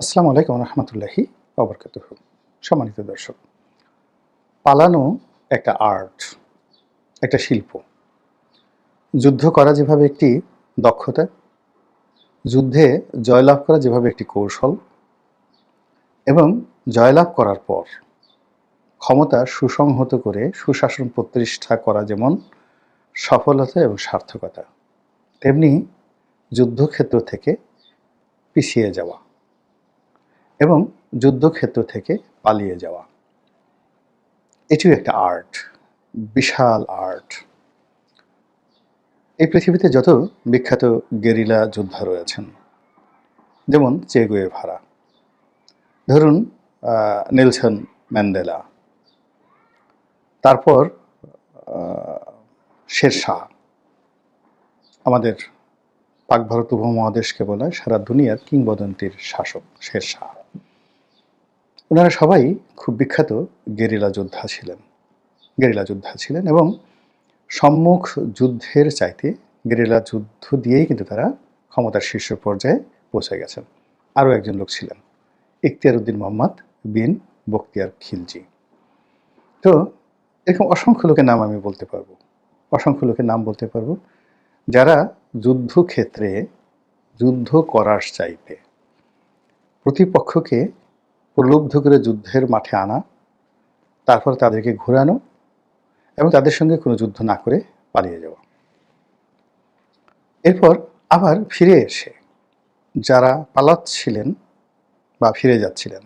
আসসালামু আলাইকুম রহমতুল্লাহি ওবরকাতুহু। সম্মানিত দর্শক, পালানো একটা আর্ট, একটা শিল্প। যুদ্ধ করা যেভাবে একটি দক্ষতা, যুদ্ধে জয়লাভ করা যেভাবে একটি কৌশল, এবং জয়লাভ করার পর ক্ষমতা সুসংহত করে সুশাসন প্রতিষ্ঠা করা যেমন সফলতা এবং সার্থকতা, তেমনি যুদ্ধক্ষেত্র থেকে পিছিয়ে যাওয়া এবং যুদ্ধক্ষেত্র থেকে পালিয়ে যাওয়া, এটিও একটা আর্ট, বিশাল আর্ট। এই পৃথিবীতে যত বিখ্যাত গেরিলা যোদ্ধা রয়েছেন, যেমন চে গুয়েভারা, ধরুন নেলসন ম্যান্ডেলা, তারপর শেরশাহ, আমাদের পাক ভারত উপমহাদেশকে বলা হয় সারা দুনিয়ার কিংবদন্তির শাসক শেরশাহ। ওনারা সবাই খুব বিখ্যাত গেরিলা যোদ্ধা ছিলেন এবং সম্মুখ যুদ্ধের চাইতে গেরিলা যুদ্ধ দিয়েই কিন্তু তারা ক্ষমতার শীর্ষ পর্যায়ে পৌঁছে গেছেন। আরও একজন লোক ছিলেন, ইখতিয়ার উদ্দিন মোহাম্মদ বিন বখতিয়ার খিলজি। তো এরকম অসংখ্য লোকের নাম আমি বলতে পারবো, অসংখ্য লোকের নাম বলতে পারবো যারা যুদ্ধক্ষেত্রে যুদ্ধ করার চাইতে প্রতিপক্ষকে প্রলুব্ধ করে যুদ্ধের মাঠে আনা, তারপর তাদেরকে ঘোরানো এবং তাদের সঙ্গে কোনো যুদ্ধ না করে পালিয়ে যাওয়া। এরপর আবার ফিরে এসে যারা পালাচ্ছিলেন বা ফিরে যাচ্ছিলেন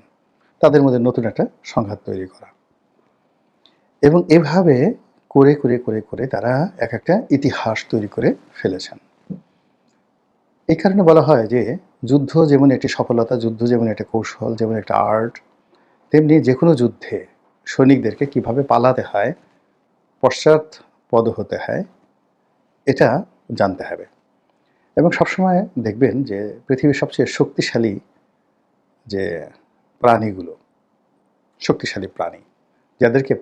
তাদের মধ্যে নতুন একটা সংঘাত তৈরি করা, এবং এভাবে করে করে করে করে তারা এক একটা ইতিহাস তৈরি করে ফেলেছেন। এই কারণে বলা হয় যে যুদ্ধ যেমন একটি সফলতা, যুদ্ধ যেমন একটা কৌশল, যেমন একটা আর্ট, তেমনি যে কোনো যুদ্ধে সৈনিকদেরকে কিভাবে পালাতে হয়, পশ্চাৎপদ হতে হয়, এটা জানতে হবে। এবং সবসময় দেখবেন যে পৃথিবীর সবচেয়ে শক্তিশালী যে প্রাণীগুলো, শক্তিশালী প্রাণী যাদেরকে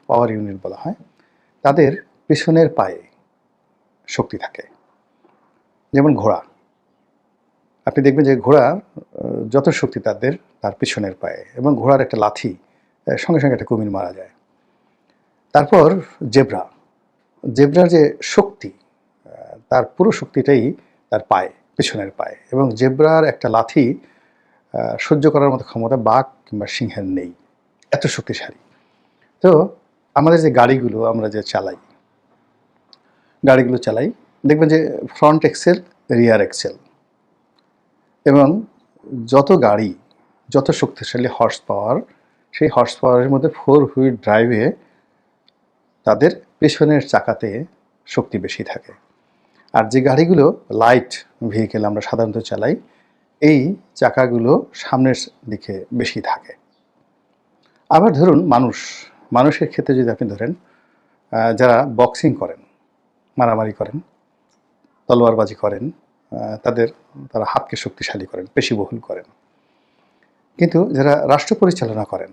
পাওয়ার ইউনিট বলা হয়, তাদের পিছনের পায়ে শক্তি থাকে। যেমন ঘোড়া, আপনি দেখবেন যে ঘোড়া যত শক্তি তার পিছনের পায়ে, এবং ঘোড়ার একটা লাথি সঙ্গে সঙ্গে একটা কুমির মারা যায়। তারপর জেব্রার যে শক্তি, তার পুরো শক্তিটাই তার পায়ে, পিছনের পায়ে, এবং জেব্রার একটা লাথি সহ্য করার মতো ক্ষমতা বাঘ কিংবা সিংহের নেই, এত শক্তিশালী। তো আমাদের যে গাড়িগুলো আমরা যে গাড়িগুলো চালাই, দেখবেন যে ফ্রন্ট এক্সেল, রিয়ার এক্সেল, এবং যত গাড়ি যত শক্তিশালী হর্স পাওয়ার, সেই হর্স পাওয়ারের মধ্যে 4 হুইল ড্রাইভে তাদের পেছনের চাকাতে শক্তি বেশি থাকে। আর যে গাড়িগুলো লাইট ভেহিকেল আমরা সাধারণত চালাই, এই চাকাগুলো সামনের দিকে বেশি থাকে। আবার ধরুন মানুষের ক্ষেত্রে যদি আপনি ধরেন, যারা বক্সিং করেন, মারামারি করেন, তলোয়ারবাজি করেন, তারা হাতকে শক্তিশালী করেন, পেশিবহুল করেন। কিন্তু যারা রাষ্ট্র পরিচালনা করেন,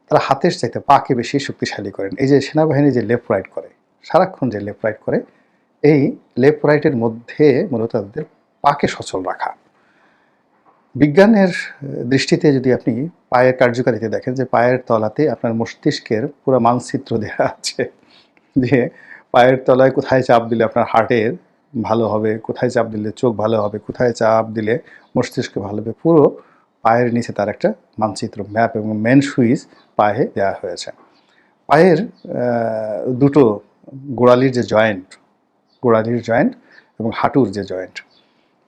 তারা হাতের চাইতে পাকে বেশি শক্তিশালী করেন। এই যে সেনাবাহিনী যে লেফট রাইট করে, সারাক্ষণ যে লেফট রাইট করে, এই লেফট রাইটের মধ্যে মূলত তাদের পাকে সচল রাখা। বিজ্ঞানের দৃষ্টিতে যদি আপনি পায়ের কার্যকারিতা দেখেন, যে পায়ের তলাতে আপনার মস্তিষ্কের পুরো মানচিত্র দেওয়া আছে, যে পায়ের তলায় কোথায় চাপ দিলে আপনার হার্টের ভালো হবে, কোথায় চাপ দিলে চোখ ভালো হবে, কোথায় চাপ দিলে মস্তিষ্ক ভালো হবে, পুরো পায়ের নিচে তার একটা মানচিত্র, ম্যাপ এবং মেন সুইচ পায়ে দেওয়া হয়েছে। পায়ের দুটো গোড়ালির জয়েন্ট এবং হাঁটুর যে জয়েন্ট,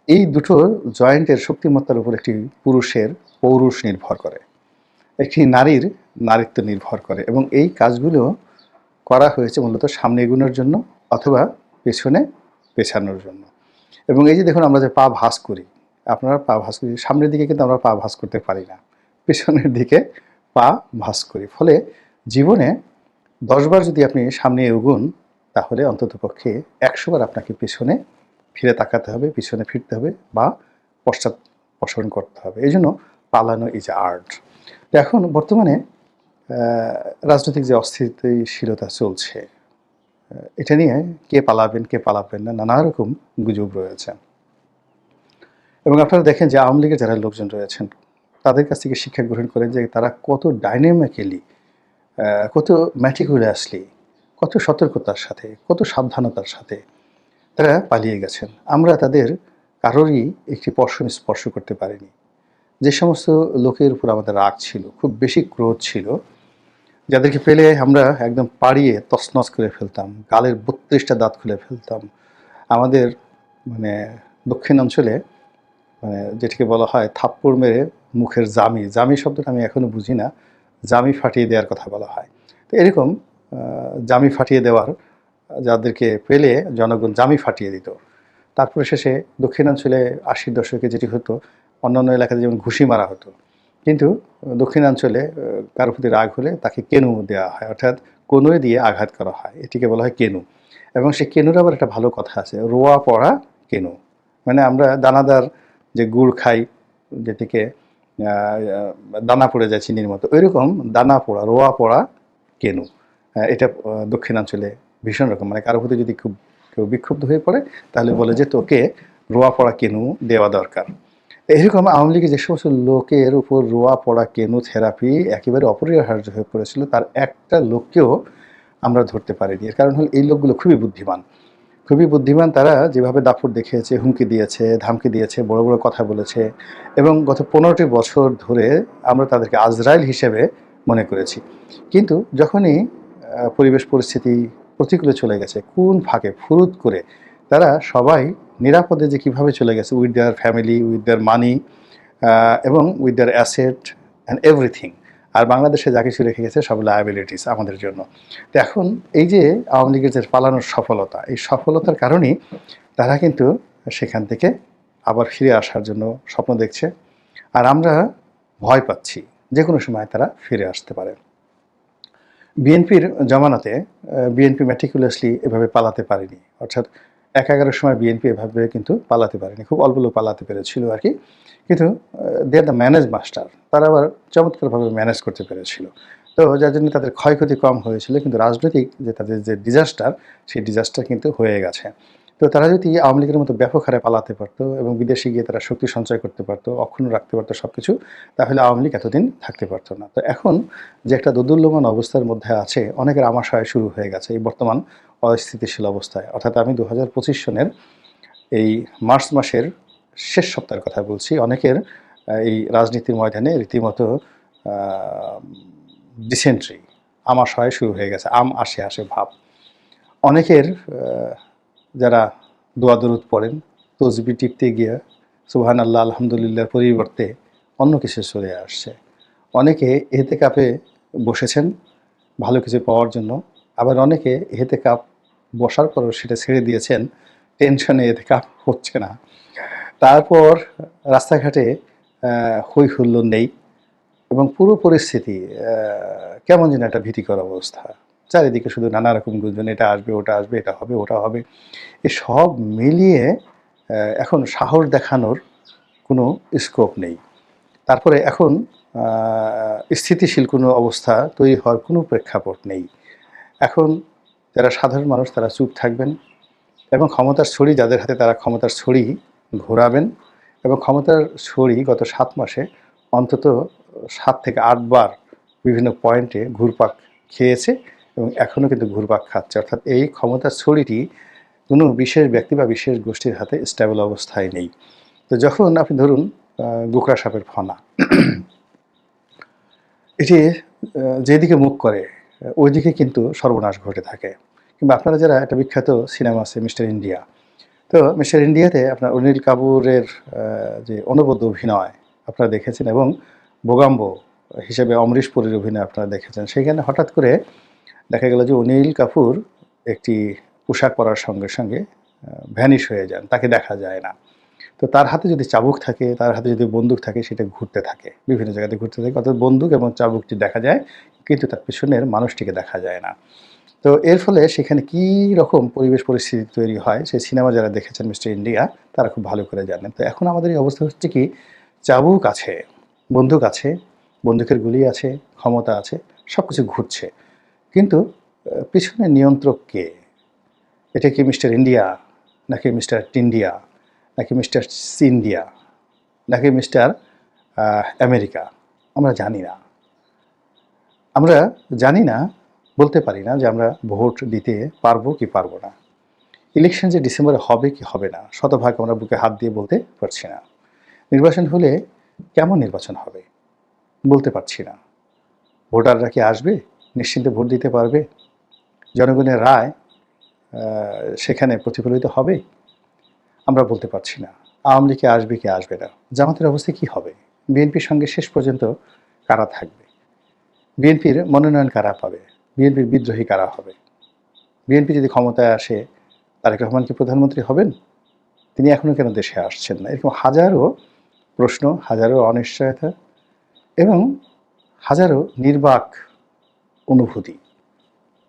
এই দুটো জয়েন্টের শক্তিমত্তার উপর একটি পুরুষের পৌরুষ নির্ভর করে, একটি নারীর নারীত্ব নির্ভর করে, এবং এই কাজগুলো করা হয়েছে মূলত সামনে এগোনোর জন্য অথবা পেছনে পেছানোর জন্য। এবং এই যে দেখুন আমরা যে পা ভাঁজ করি, আপনারা পা ভাঁজ করি, সামনের দিকে কিন্তু আমরা পা ভাঁজ করতে পারি না, পেছনের দিকে পা ভাঁজ করি। ফলে জীবনে 10 বার যদি আপনি সামনে এগোন, তাহলে অন্ততপক্ষে 100 বার আপনাকে পেছনে ফিরে তাকাতে হবে, পিছনে ফিরতে হবে, বা পশ্চাৎপসরণ করতে হবে। এই জন্য পালানো ইজ আর্ট। এখন বর্তমানে রাজনৈতিক যে অস্থিতিশীলতা চলছে, এটা নিয়ে কে পালাবেন না নানা রকম গুজব রয়েছে। এবং আপনারা দেখেন যে আওয়ামী লীগের যারা লোকজন রয়েছেন তাদের কাছ থেকে শিক্ষা গ্রহণ করেন যে তারা কত ডাইনামিক্যালি, কত ম্যাটিকুলাসলি, কত সতর্কতার সাথে, কত সাবধানতার সাথে তারা পালিয়ে গেছেন। আমরা তাদের কারোরই একটি পশম স্পর্শ করতে পারিনি। যে সমস্ত লোকের উপর আমাদের রাগ ছিল, খুব বেশি ক্রোধ ছিল, যাদেরকে পেলে আমরা একদম পাড়িয়ে তছনছ করে ফেলতাম, গালের ৩২টা দাঁত খুলে ফেলতাম। আমাদের মানে দক্ষিণাঞ্চলে যেটাকে বলা হয় থাপ্পড় মেরে মুখের জামি, জামি শব্দটা আমি এখনও বুঝি না, জামি ফাটিয়ে দেওয়ার কথা বলা হয়। তো এরকম জামি ফাটিয়ে দেওয়ার, যাদেরকে পেলে জনগণ জামি ফাটিয়ে দিত। তারপরে শেষে দক্ষিণাঞ্চলে ৮০ দশকে যেটি হতো, অন্যান্য এলাকাতে যেমন ঘুষি মারা হতো, কিন্তু দক্ষিণাঞ্চলে কারো প্রতি রাগ হলে তাকে কেনু দেওয়া হয়, অর্থাৎ কনুই দিয়ে আঘাত করা হয়, এটিকে বলা হয় কেনু। এবং সেই কেনুর আবার একটা ভালো কথা আছে, রোয়া পড়া কেনু। মানে আমরা দানাদার যে গুড় খাই, যেটিকে দানা পড়ে যায় চিনির মতো, ওইরকম দানা পোড়া, রোয়া পড়া কেনু। এটা দক্ষিণাঞ্চলে ভীষণ রকম, মানে কারো প্রতি যদি খুব কেউ বিক্ষুব্ধ হয়ে পড়ে তাহলে বলে যে তোকে রোয়া পড়া কেনু দেওয়া দরকার। এরকম আওয়ামী লীগের যে সমস্ত লোকের উপর রোয়া পড়া কেনু থেরাপি একেবারে অপরিহার্য হয়ে পড়েছিল, তার একটা লোককেও আমরা ধরতে পারিনি। এর কারণ হল এই লোকগুলো খুবই বুদ্ধিমান, খুবই বুদ্ধিমান। তারা যেভাবে দাপট দেখিয়েছে, হুমকি দিয়েছে, ধামকি দিয়েছে, বড় বড় কথা বলেছে, এবং গত ১৫টি বছর ধরে আমরা তাদেরকে আজরাইল হিসেবে মনে করেছি। কিন্তু যখনই পরিবেশ পরিস্থিতি প্রতিকূলে চলে গেছে, কোন ফাঁকে ফুরুত করে তারা সবাই নিরাপদে যে কীভাবে চলে গেছে, with their family, with their money, এবং with their asset and everything. আর বাংলাদেশে যা কিছু রেখে গেছে সব লায়াবিলিটিস আমাদের জন্য। তো এখন এই যে আওয়ামী লীগের যে পালানোর সফলতা, এই সফলতার কারণেই তারা কিন্তু সেখান থেকে আবার ফিরে আসার জন্য স্বপ্ন দেখছে। আর আমরা ভয় পাচ্ছি যে কোনো সময় তারা ফিরে আসতে পারে। বিএনপির জমানাতে বিএনপি ম্যাটিকুলাসলি এভাবে পালাতে পারেনি, অর্থাৎ ১-১১ সময় বিএনপি এভাবে কিন্তু পালাতে পারেনি, খুব অল্প লোক পালাতে পেরেছিল আর কি। কিন্তু দে আর দ্য ম্যানেজ মাস্টার, তারা আবার চমৎকারভাবে ম্যানেজ করতে পেরেছিল। তো যার জন্য তাদের ক্ষয়ক্ষতি কম হয়েছিল, কিন্তু রাজনৈতিক যে তাদের যে ডিজাস্টার, সেই ডিজাস্টার কিন্তু হয়ে গেছে। তো তারা যদি আওয়ামী লীগের মতো ব্যাপক হারে পালাতে পারতো এবং বিদেশে গিয়ে তারা শক্তি সঞ্চয় করতে পারতো, অক্ষুণ্ণ রাখতে পারতো সব কিছু, তাহলে আওয়ামী লীগ এতদিন থাকতে পারতো না। তো এখন যে একটা দোদুল্যমান অবস্থার মধ্যে আছে, অনেকের আমাশয় শুরু হয়ে গেছে এই বর্তমান অস্থিতিশীল অবস্থায়। অর্থাৎ আমি ২০২৫ সনের এই মার্চ মাসের শেষ সপ্তাহের কথা বলছি। অনেকের এই রাজনীতির ময়দানে রীতিমতো ডিসেন্ট্রি, আমাশয় শুরু হয়ে গেছে, আসে আসে ভাব। অনেকের যারা দোয়া দরুদ পড়েন, তসবি টিপতে গিয়ে সুবহানাল্লাহ আলহামদুলিল্লাহর পরিবর্তে অন্য কিছু চলে আসছে। অনেকে এতেকাফে বসেছেন ভালো কিছু পাওয়ার জন্য, আবার অনেকে এতেকাফ বসার পরও সেটা ছেড়ে দিয়েছেন, টেনশনে এতেকাফ হচ্ছে না। তারপর রাস্তাঘাটে হই হুল্লোড় নেই এবং পুরো পরিস্থিতি কেমন যেন একটা ভীতিকর অবস্থা। চারিদিকে শুধু নানা রকম গুঞ্জন, এটা আসবে, ওটা আসবে, এটা হবে, ওটা হবে। এই সব মিলিয়ে এখন সাহস দেখানোর কোনো স্কোপ নেই। তারপরে এখন স্থিতিশীল কোনো অবস্থা তৈরি হওয়ার কোনো প্রেক্ষাপট নেই। এখন যারা সাধারণ মানুষ তারা চুপ থাকবেন এবং ক্ষমতার ছড়ি যাদের হাতে, তারা ক্ষমতার ছড়ি ঘোরাবেন। এবং ক্ষমতার ছড়ি গত ৭ মাসে অন্তত ৭ থেকে ৮ বার বিভিন্ন পয়েন্টে ঘুরপাক খেয়েছে এবং এখনও কিন্তু ঘুরপাক খাচ্ছে। অর্থাৎ এই ক্ষমতার ছড়িটি কোনো বিশেষ ব্যক্তি বা বিশেষ গোষ্ঠীর হাতে স্টেবল অবস্থায় নেই। তো যখন আপনি ধরুন গোকরা সাপের ফনা, এটি যেদিকে মুখ করে ওইদিকে কিন্তু সর্বনাশ ঘটে থাকে। কিংবা আপনারা যারা একটা বিখ্যাত সিনেমা আছে মিস্টার ইন্ডিয়া, তো মিস্টার ইন্ডিয়াতে আপনার অনিল কাপুরের যে অনবদ্য অভিনয় আপনারা দেখেছেন, এবং বোগাম্বো হিসেবে অমরিশ পুরীর অভিনয় আপনারা দেখেছেন। সেইখানে হঠাৎ করে দেখা গেল যে অনিল কাপুর একটি পোশাক পরার সঙ্গে সঙ্গে ভ্যানিশ হয়ে যান, তাকে দেখা যায় না। তো তার হাতে যদি চাবুক থাকে, তার হাতে যদি বন্দুক থাকে, সেটা ঘুরতে থাকে, বিভিন্ন জায়গাতে ঘুরতে থাকে। অর্থাৎ বন্দুক এবং চাবুকটি দেখা যায়, কিন্তু তার পিছনের মানুষটিকে দেখা যায় না। তো এর ফলে সেখানে কী রকম পরিবেশ পরিস্থিতি তৈরি হয়, সেই সিনেমা যারা দেখেছেন মিস্টার ইন্ডিয়া তারা খুব ভালো করে জানেন। তো এখন আমাদের এই অবস্থা হচ্ছে কি, চাবুক আছে, বন্দুক আছে, বন্দুকের গুলি আছে, ক্ষমতা আছে, সব কিছু ঘুরছে, কিন্তু পিছনে নিয়ন্ত্রক কে? এটা কি মিস্টার ইন্ডিয়া, নাকি মিস্টার টিন্ডিয়া, নাকি মিস্টার সিন্ডিয়া? নাকি মিস্টার আমেরিকা, আমরা জানি না। আমরা জানি না, বলতে পারি না যে আমরা ভোট দিতে পারবো কি পারবো না। ইলেকশন যে ডিসেম্বরে হবে কি হবে না, শতভাগ আমরা বুকে হাত দিয়ে বলতে পারছি না। নির্বাচন হলে কেমন নির্বাচন হবে বলতে পারছি না। ভোটাররা কি আসবে, নিশ্চিন্তে ভোট দিতে পারবে? জনগণের রায় সেখানে প্রতিফলিত হবে আমরা বলতে পারছি না। আওয়ামী লীগে আসবে কি আসবে না, জামাতের অবস্থা কি হবে, বিএনপির সঙ্গে শেষ পর্যন্ত কারা থাকবে, বিএনপির মনোনয়ন কারা পাবে, বিএনপির বিদ্রোহী কারা হবে, বিএনপি যদি ক্ষমতায় আসে তারেক রহমান কি প্রধানমন্ত্রী হবেন, তিনি এখনও কেন দেশে আসছেন না? এরকম হাজারো প্রশ্ন, হাজারো অনিশ্চয়তা এবং হাজারো নির্বাক অনুভূতি।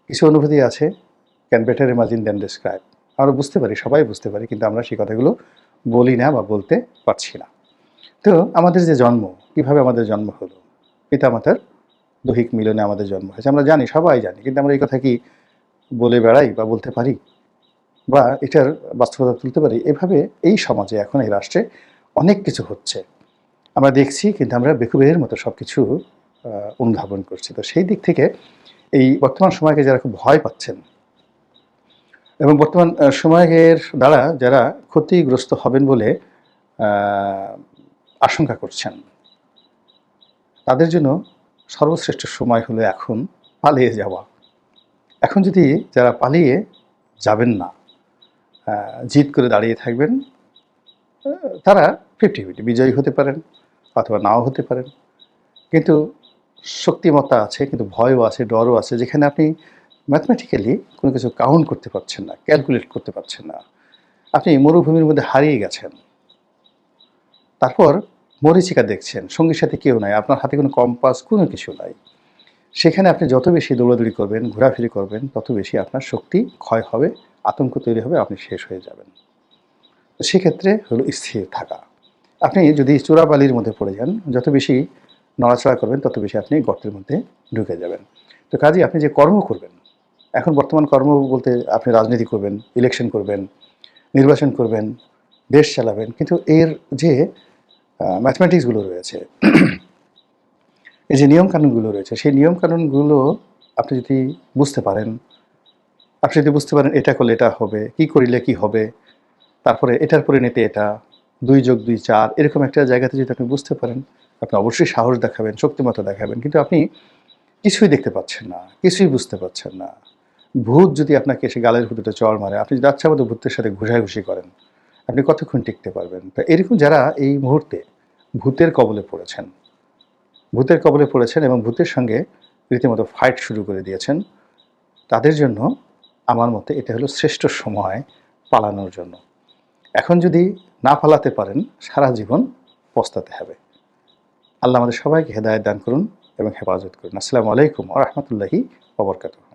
কিছু অনুভূতি আছে can better imagine than describe, আমরা বুঝতে পারি, সবাই বুঝতে পারি, কিন্তু আমরা সেই কথাগুলো বলি না বা বলতে পারছি না। তো আমাদের যে জন্ম, কিভাবে আমাদের জন্ম হলো, পিতামাতার দৈহিক মিলনে আমাদের জন্ম হয়েছে, আমরা জানি, সবাই জানি, কিন্তু আমরা এই কথা কি বলে বেড়াই বা বলতে পারি বা এটার বাস্তবতা তুলতে পারি? এভাবে এই সমাজে এখন এই রাষ্ট্রে অনেক কিছু হচ্ছে, আমরা দেখছি, কিন্তু আমরা বেকুবের মতো সব কিছু অনুধাবন করছি। তো সেই দিক থেকে এই বর্তমান সময়কে যারা খুব ভয় পাচ্ছেন এবং বর্তমান সময়ের দ্বারা যারা ক্ষতিগ্রস্ত হবেন বলে আশঙ্কা করছেন, তাদের জন্য সর্বশ্রেষ্ঠ সময় হলো এখন পালিয়ে যাওয়া। এখন যদি যারা পালিয়ে যাবেন না, জিদ করে দাঁড়িয়ে থাকবেন, তারা 50-50 বিজয়ী হতে পারেন অথবা নাও হতে পারেন। কিন্তু শক্তিমত্তা আছে, কিন্তু ভয়ও আছে, ডরও আছে, যেখানে আপনি ম্যাথমেটিক্যালি কোনো কিছু কাউন্ট করতে পারছেন না, ক্যালকুলেট করতে পারছেন না। আপনি মরুভূমির মধ্যে হারিয়ে গেছেন, তারপর মরীচিকা দেখছেন, সঙ্গীর সাথে কেউ নাই, আপনার হাতে কোনো কম্পাস, কোনো কিছু নাই। সেখানে আপনি যত বেশি দৌড়াদৌড়ি করবেন, ঘোরাফিরি করবেন, তত বেশি আপনার শক্তি ক্ষয় হবে, আতঙ্ক তৈরি হবে, আপনি শেষ হয়ে যাবেন। সেক্ষেত্রে হলো স্থির থাকা। আপনি যদি চোরাবালির মধ্যে পড়ে যান, যত বেশি নড়াচড়া করবেন, তত বেশি আপনি গর্তের মধ্যে ঢুকে যাবেন। তো কাজেই আপনি যে কর্ম করবেন, এখন বর্তমান কর্ম বলতে আপনি রাজনীতি করবেন, ইলেকশন করবেন, নির্বাচন করবেন, দেশ চালাবেন, কিন্তু এর যে ম্যাথমেটিক্সগুলো রয়েছে, এই যে নিয়মকানুনগুলো রয়েছে, সেই নিয়মকানুনগুলো আপনি যদি বুঝতে পারেন, এটা করলে এটা হবে, কি করিলে কি হবে, তারপরে এটার পরিণতি এটা, 2+2 4, এরকম একটা জায়গাতে যদি আপনি বুঝতে পারেন, আপনি অবশ্যই সাহস দেখাবেন, শক্তিমত্তা দেখাবেন। কিন্তু আপনি কিছুই দেখতে পাচ্ছেন না, কিছুই বুঝতে পারছেন না। ভূত যদি আপনাকে এসে গালের ভেতরে চড় মারে, আপনি যদি আচ্ছা মতো ভূতের সাথে ঘুষাঘুষি করেন, আপনি কতক্ষণ টিকতে পারবেন? তো এরকম যারা এই মুহূর্তে ভূতের কবলে পড়েছেন, এবং ভূতের সঙ্গে রীতিমতো ফাইট শুরু করে দিয়েছেন, তাদের জন্য আমার মতে এটা হলো শ্রেষ্ঠ সময় পালানোর জন্য। এখন যদি না পালাতে পারেন, সারা জীবন পস্তাতে হবে। আল্লাহ আমাদের সবাইকে হেদায়েত দান করুন এবং হেফাজত করুন। আসসালামু আলাইকুম ওয়া রাহমাতুল্লাহি ওয়া বারাকাতুহু।